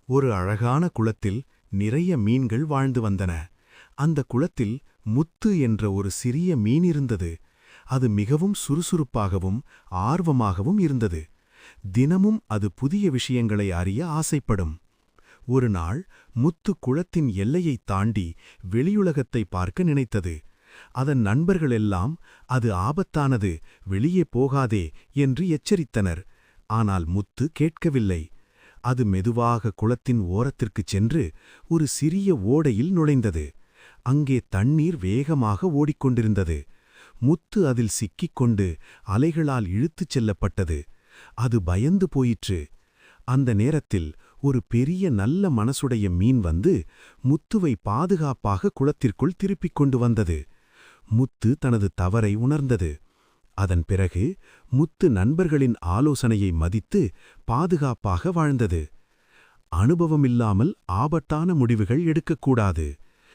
ஒரு அழகான குளத்தில் நிறைய மீன்கள் வாழ்ந்து வந்தன. அந்த குளத்தில் முத்து என்ற ஒரு சிறிய மீன் இருந்தது. அது மிகவும் சுறுசுறுப்பாகவும் ஆர்வமாகவும் இருந்தது. தினமும் அது புதிய விஷயங்களை அறிய ஆசைப்படும். ஒரு நாள் முத்து குளத்தின் எல்லையைத் தாண்டி வெளியுலகத்தை பார்க்க நினைத்தது. அதன் நண்பர்களெல்லாம் அது ஆபத்தானது, வெளியே போகாதே என்று எச்சரித்தனர். ஆனால் முத்து கேட்கவில்லை. அது மெதுவாக குளத்தின் ஓரத்திற்குச் சென்று ஒரு சிறிய ஓடையில் நுழைந்தது. அங்கே தண்ணீர் வேகமாக ஓடிக்கொண்டிருந்தது. முத்து அதில் சிக்கிக்கொண்டு அலைகளால் இழுத்துச் செல்லப்பட்டது. அது பயந்து போயிற்று. அந்த நேரத்தில் ஒரு பெரிய நல்ல மனசுடைய மீன் வந்து முத்துவை பாதுகாப்பாக குளத்திற்குள் திருப்பிக் கொண்டு வந்தது. முத்து தனது தவறை உணர்ந்தது. அதன் பிறகு முத்து நண்பர்களின் ஆலோசனையை மதித்து பாதுகாப்பாக வாழ்ந்தது. அனுபவமில்லாமல் ஆபத்தான முடிவுகள் எடுக்கக்கூடாது.